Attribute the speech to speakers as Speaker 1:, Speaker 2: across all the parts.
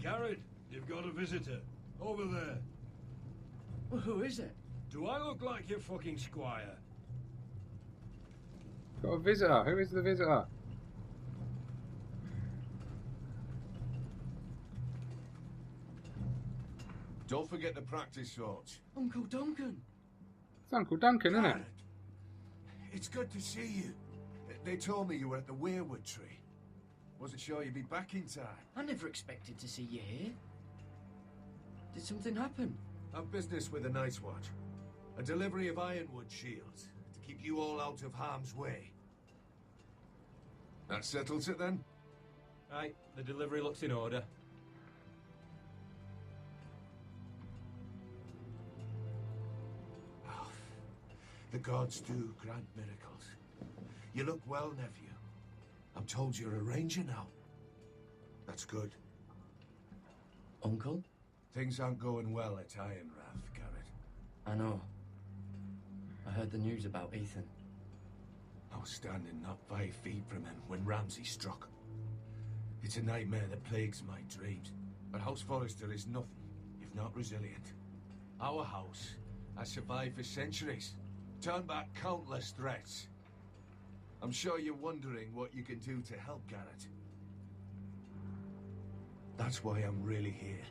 Speaker 1: Garrett, you've got a visitor. Over there.
Speaker 2: Well, who is it?
Speaker 1: Do I look like your fucking squire?
Speaker 3: Got a visitor. Who is the visitor?
Speaker 4: Don't forget the practice shots.
Speaker 2: Uncle Duncan.
Speaker 3: It's Uncle Duncan, isn't it?
Speaker 4: Garrett, it's good to see you. They told me you were at the Weirwood tree. Wasn't sure you'd be back in time.
Speaker 2: I never expected to see you here. Did something happen?
Speaker 4: I've business with the Night's Watch. A delivery of ironwood shields to keep you all out of harm's way. That settles it then?
Speaker 5: Aye, the delivery looks in order.
Speaker 4: Oh, the gods do grant miracles. You look well, nephew. I'm told you're a ranger now. That's good.
Speaker 2: Uncle?
Speaker 4: Things aren't going well at Ironrath, Garrett.
Speaker 2: I know. I heard the news about Ethan.
Speaker 4: I was standing not 5 feet from him when Ramsay struck. It's a nightmare that plagues my dreams. But House Forrester is nothing if not resilient. Our house has survived for centuries, turned back countless threats. I'm sure you're wondering what you can do to help, Garrett. That's why I'm really here.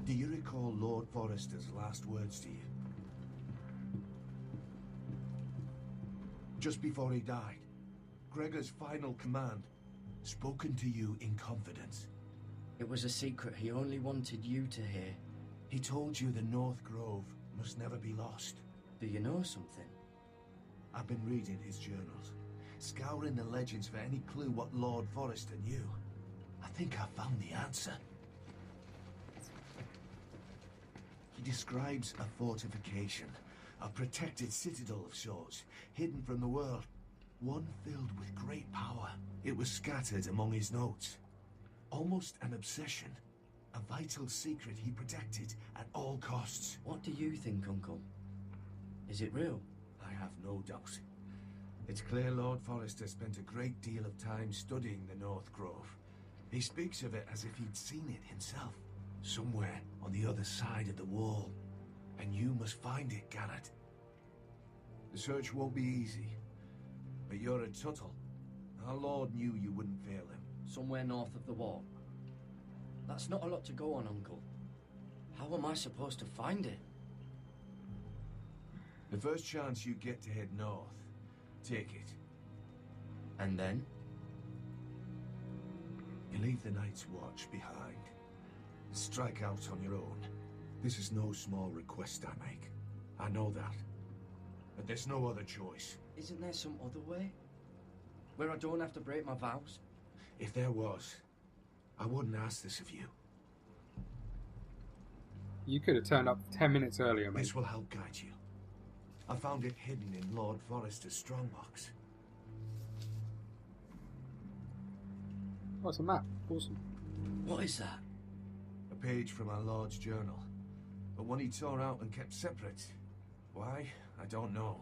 Speaker 4: Do you recall Lord Forrester's last words to you? Just before he died, Gregor's final command, spoken to you in confidence.
Speaker 2: It was a secret he only wanted you to hear.
Speaker 4: He told you the North Grove must never be lost.
Speaker 2: Do you know something?
Speaker 4: I've been reading his journals, scouring the legends for any clue what Lord Forrester knew. I think I found the answer. He describes a fortification, a protected citadel of sorts, hidden from the world. One filled with great power. It was scattered among his notes. Almost an obsession. A vital secret he protected at all costs.
Speaker 2: What do you think, Uncle? Is it real?
Speaker 4: I have no doubt. It's clear Lord Forrester spent a great deal of time studying the North Grove. He speaks of it as if he'd seen it himself. Somewhere on the other side of the wall. And you must find it, Garrett. The search won't be easy. But you're a Tuttle. Our Lord knew you wouldn't fail him.
Speaker 2: Somewhere north of the wall. That's not a lot to go on, Uncle. How am I supposed to find it?
Speaker 4: The first chance you get to head north, take it.
Speaker 2: And then?
Speaker 4: You leave the Night's Watch behind. Strike out on your own. This is no small request I make. I know that. But there's no other choice.
Speaker 2: Isn't there some other way? Where I don't have to break my vows?
Speaker 4: If there was, I wouldn't ask this of you.
Speaker 3: You could have turned up 10 minutes earlier, mate.
Speaker 4: This will help guide you. I found it hidden in Lord Forrester's strongbox.
Speaker 3: Oh, it's a map. Awesome.
Speaker 2: What is that?
Speaker 4: A page from our Lord's journal. But one he tore out and kept separate. Why? I don't know.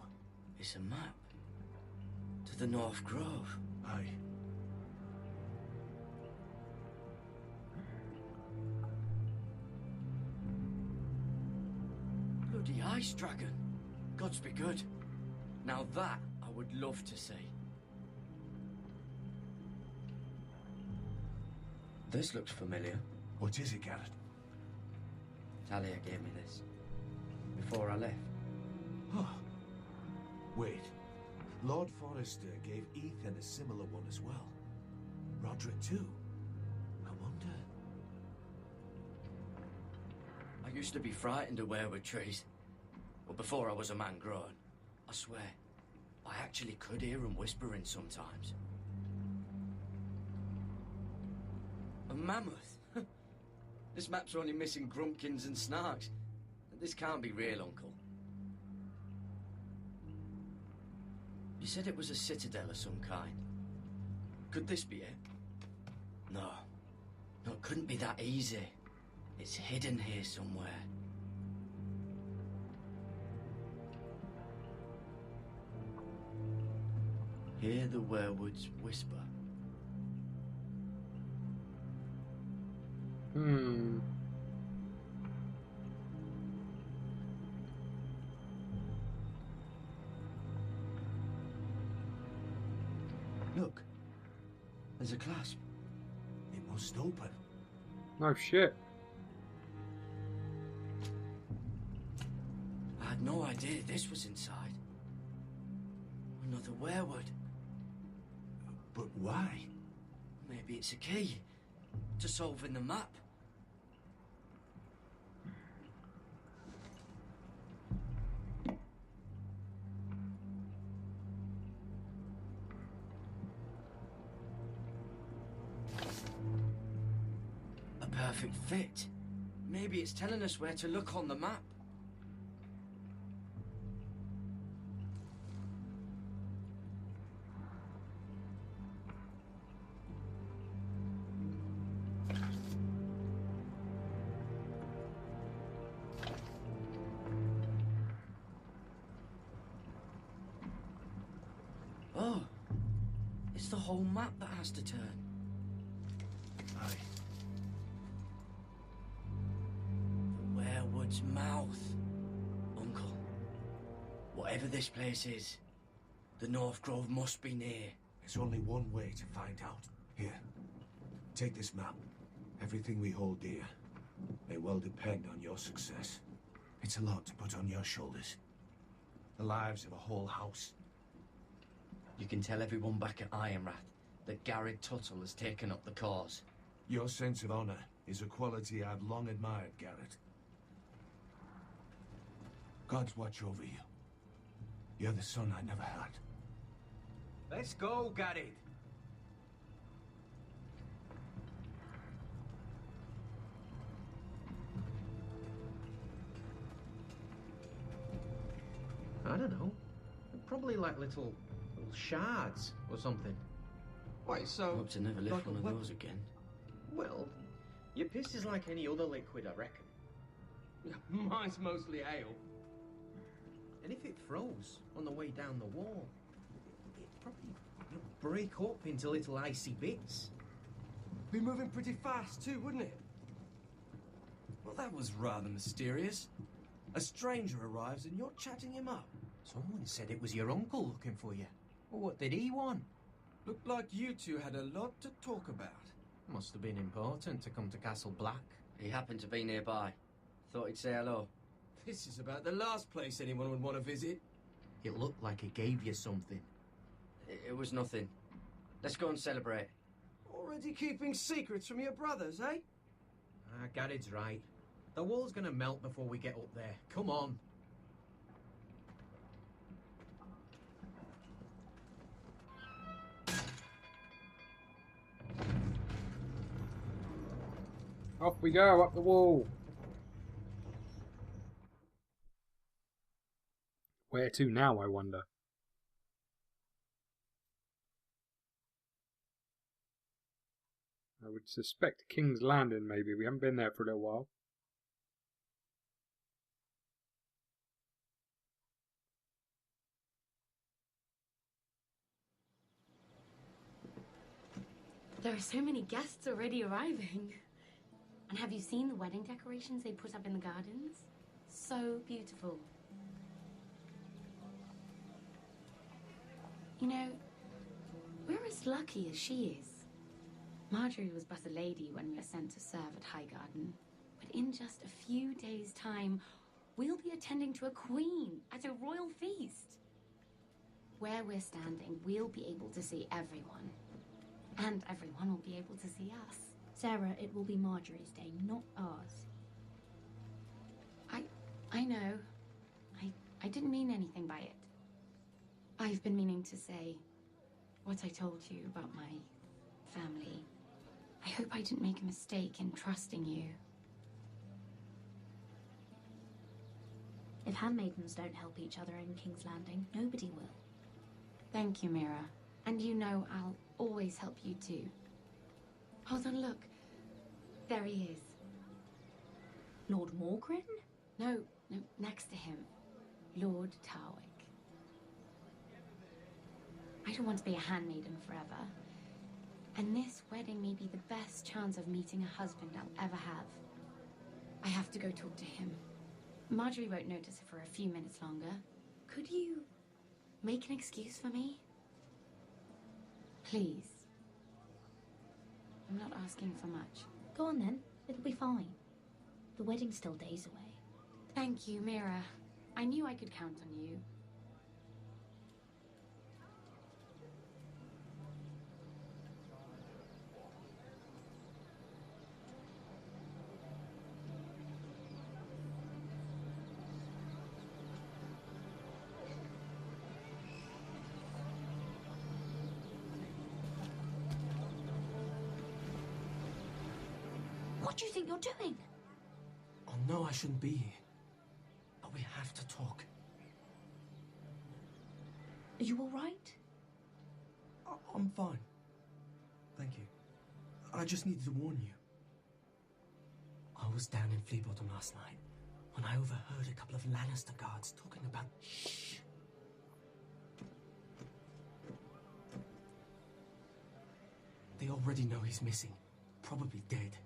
Speaker 2: It's a map. To the North Grove.
Speaker 4: Aye.
Speaker 2: Bloody ice dragon. Gods be good. Now that I would love to see. This looks familiar.
Speaker 4: What is it, Garrett?
Speaker 2: Talia gave me this. Before I left.
Speaker 4: Oh. Wait. Lord Forrester gave Ethan a similar one as well. Roderick too. I wonder...
Speaker 2: I used to be frightened of weirwood trees. But before I was a man grown, I swear, I actually could hear them whispering sometimes. A mammoth? This map's only missing grumpkins and snarks. This can't be real, Uncle. You said it was a citadel of some kind. Could this be it? No. No, it couldn't be that easy. It's hidden here somewhere. Hear the weirwoods whisper.
Speaker 3: Hmm.
Speaker 2: Look. There's a clasp.
Speaker 4: It must open.
Speaker 3: No shit.
Speaker 2: I had no idea this was inside. Another werewood.
Speaker 4: But why?
Speaker 2: Maybe it's a key to solving the map. A perfect fit. Maybe it's telling us where to look on the map. Oh, it's the whole map that has to turn.
Speaker 4: Aye.
Speaker 2: The werewood's mouth. Uncle, whatever this place is, the North Grove must be near.
Speaker 4: There's only one way to find out. Here, take this map. Everything we hold dear may well depend on your success. It's a lot to put on your shoulders. The lives of a whole house.
Speaker 2: You can tell everyone back at Ironrath that Garrett Tuttle has taken up the cause.
Speaker 4: Your sense of honor is a quality I've long admired, Garrett. God's watch over you. You're the son I never had.
Speaker 5: Let's go, Garrett.
Speaker 6: I don't know. Probably like little shards or something.
Speaker 5: Wait, so...
Speaker 2: Hope to never lift
Speaker 5: like a
Speaker 2: one of
Speaker 5: weapon.
Speaker 2: those again.
Speaker 6: Well, your piss is like any other liquid, I reckon.
Speaker 5: Mine's mostly ale.
Speaker 6: And if it froze on the way down the wall, it'd probably break up into little icy bits.
Speaker 5: Be moving pretty fast too, wouldn't it?
Speaker 7: Well, that was rather mysterious. A stranger arrives and you're chatting him up.
Speaker 6: Someone said it was your uncle looking for you. Well, what did he want?
Speaker 7: Looked like you two had a lot to talk about.
Speaker 6: Must have been important to come to Castle Black.
Speaker 2: He happened to be nearby. Thought he'd say hello.
Speaker 7: This is about the last place anyone would want to visit.
Speaker 6: It looked like he gave you something.
Speaker 2: It was nothing. Let's go and celebrate.
Speaker 7: Already keeping secrets from your brothers, eh?
Speaker 6: Garrett's right. The wall's gonna melt before we get up there. Come on.
Speaker 3: Off we go, up the wall. Where to now, I wonder? I would suspect King's Landing, maybe. We haven't been there for a little while.
Speaker 8: There are so many guests already arriving. And have you seen the wedding decorations they put up in the gardens? So beautiful. You know, we're as lucky as she is. Marjorie was but a lady when we were sent to serve at Highgarden. But in just a few days' time, we'll be attending to a queen at a royal feast. Where we're standing, we'll be able to see everyone. And everyone will be able to see us.
Speaker 9: Sarah, it will be Marjorie's day, not ours.
Speaker 8: I know. I didn't mean anything by it. I've been meaning to say what I told you about my family. I hope I didn't make a mistake in trusting you.
Speaker 9: If handmaidens don't help each other in King's Landing, nobody will.
Speaker 8: Thank you, Mira. And you know I'll always help you too. Hold on, look. There he is.
Speaker 9: Lord Morgrin?
Speaker 8: No, next to him. Lord Tarwick. I don't want to be a handmaiden forever. And this wedding may be the best chance of meeting a husband I'll ever have. I have to go talk to him. Marjorie won't notice it for a few minutes longer. Could you make an excuse for me? Please. I'm not asking for much.
Speaker 9: Go on then. It'll be fine. The wedding's still days away.
Speaker 8: Thank you, Mira. I knew I could count on you.
Speaker 9: What do you think you're doing?
Speaker 7: Oh no, I shouldn't be here. But we have to talk.
Speaker 9: Are you all right?
Speaker 7: I'm fine. Thank you. I just needed to warn you. I was down in Fleabottom last night when I overheard a couple of Lannister guards talking about... Shh! They already know he's missing. Probably dead.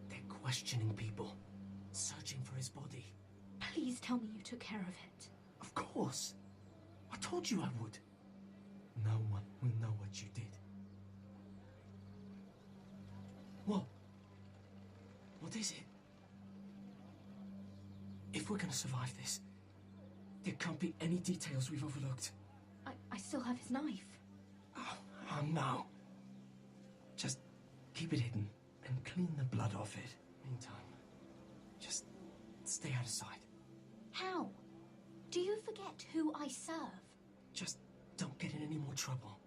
Speaker 7: They're questioning people. Searching for his body.
Speaker 9: Please tell me you took care of it.
Speaker 7: Of course. I told you I would. No one will know what you did. What? What is it? If we're gonna survive this, there can't be any details we've overlooked.
Speaker 9: I still have his knife.
Speaker 7: Oh no. Just keep it hidden and clean the blood off it. Meantime, just stay out of sight.
Speaker 9: How? Do you forget who I serve?
Speaker 7: Just don't get in any more trouble.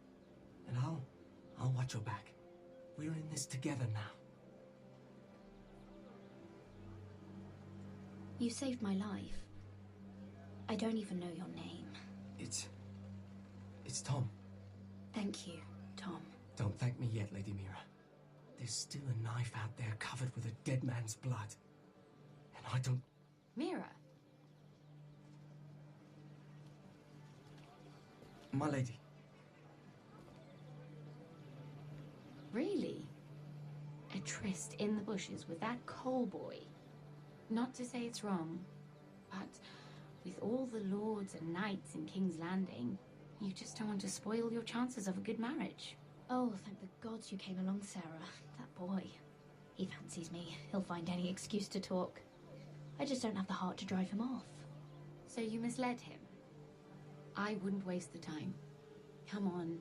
Speaker 7: And I'll watch your back. We're in this together now.
Speaker 9: You saved my life. I don't even know your name.
Speaker 7: It's Tom.
Speaker 9: Thank you, Tom.
Speaker 7: Don't thank me yet, Lady Mira. There's still a knife out there covered with a dead man's blood. And I don't...
Speaker 8: Mira.
Speaker 7: My lady.
Speaker 8: Really? A tryst in the bushes with that coal boy? Not to say it's wrong, but with all the lords and knights in King's Landing, you just don't want to spoil your chances of a good marriage.
Speaker 9: Oh, thank the gods you came along, Sarah. That boy. He fancies me. He'll find any excuse to talk. I just don't have the heart to drive him off.
Speaker 8: So you misled him? I wouldn't waste the time. Come on.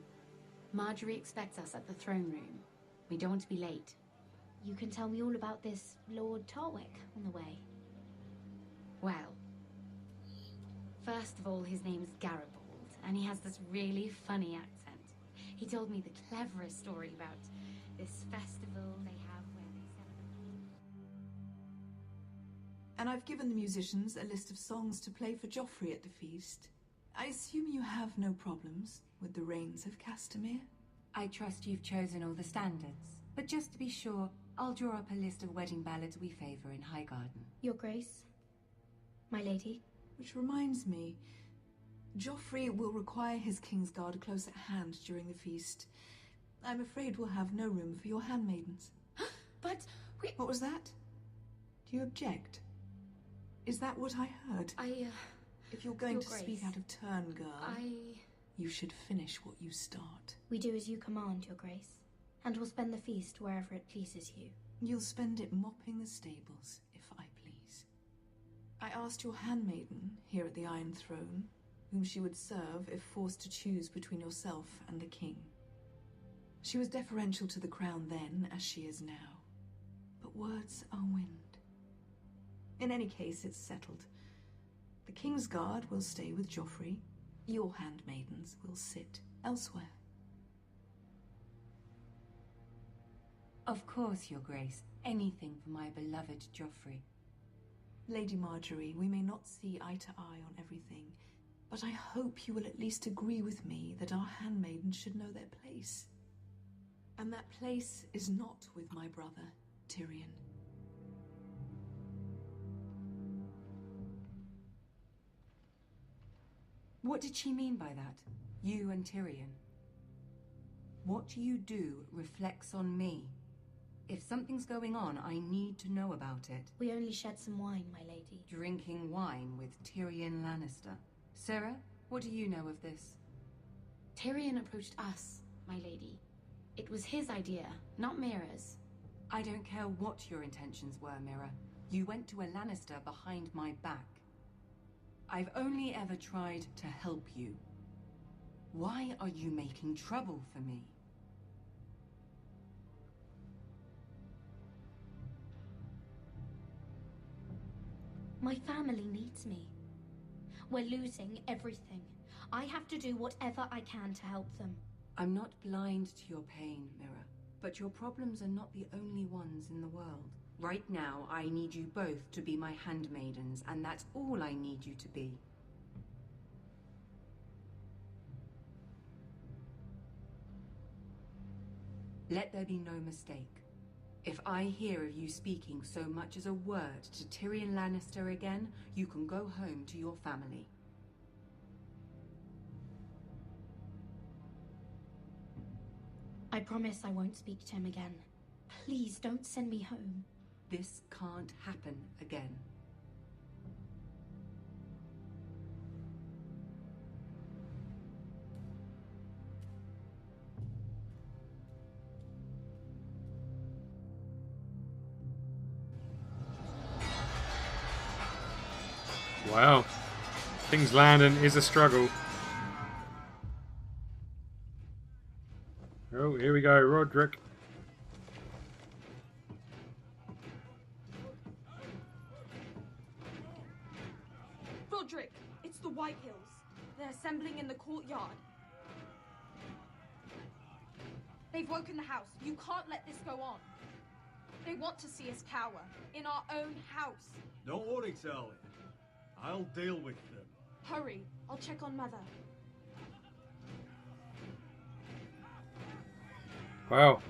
Speaker 8: Marjorie expects us at the throne room. We don't want to be late.
Speaker 9: You can tell me all about this Lord Tarwick on the way.
Speaker 8: Well, first of all, his name's Garibaldi, and he has this really funny accent. He told me the cleverest story about this festival they have where they celebrate.
Speaker 10: And I've given the musicians a list of songs to play for Joffrey at the feast. I assume you have no problems with the Rains of Castamere?
Speaker 11: I trust you've chosen all the standards. But just to be sure, I'll draw up a list of wedding ballads we favor in Highgarden.
Speaker 9: Your Grace, my lady.
Speaker 10: Which reminds me, Joffrey will require his Kingsguard close at hand during the feast. I'm afraid we'll have no room for your handmaidens.
Speaker 8: But we...
Speaker 10: What was that? Do you object? Is that what I heard? If you're going
Speaker 9: Your
Speaker 10: to
Speaker 9: Grace,
Speaker 10: speak out of turn, girl, you should finish what you start.
Speaker 9: We do as you command, Your Grace. And we'll spend the feast wherever it pleases you.
Speaker 10: You'll spend it mopping the stables, if I please. I asked your handmaiden here at the Iron Throne whom she would serve if forced to choose between yourself and the king. She was deferential to the crown then, as she is now. But words are wind. In any case, it's settled. The Kingsguard will stay with Joffrey. Your handmaidens will sit elsewhere.
Speaker 11: Of course, Your Grace. Anything for my beloved Joffrey.
Speaker 10: Lady Marjorie, we may not see eye to eye on everything, but I hope you will at least agree with me that our handmaidens should know their place. And that place is not with my brother, Tyrion.
Speaker 11: What did she mean by that? You and Tyrion? What you do reflects on me. If something's going on, I need to know about it.
Speaker 9: We only shed some wine, my lady.
Speaker 11: Drinking wine with Tyrion Lannister. Sarah, what do you know of this?
Speaker 8: Tyrion approached us, my lady. It was his idea, not Mira's.
Speaker 11: I don't care what your intentions were, Mira. You went to a Lannister behind my back. I've only ever tried to help you. Why are you making trouble for me?
Speaker 9: My family needs me. We're losing everything. I have to do whatever I can to help them.
Speaker 11: I'm not blind to your pain, Mira, but your problems are not the only ones in the world. Right now, I need you both to be my handmaidens, and that's all I need you to be. Let there be no mistake. If I hear of you speaking so much as a word to Tyrion Lannister again, you can go home to your family.
Speaker 9: I promise I won't speak to him again. Please don't send me home.
Speaker 11: This can't happen again.
Speaker 3: Wow. King's Landing is a struggle. Oh, here we go, Roderick.
Speaker 12: Roderick, it's the White Hills. They're assembling in the courtyard. They've woken the house. You can't let this go on. They want to see us cower in our own house.
Speaker 1: Don't worry, Sally. I'll deal with them.
Speaker 12: Hurry, I'll check on Mother.
Speaker 3: Wow.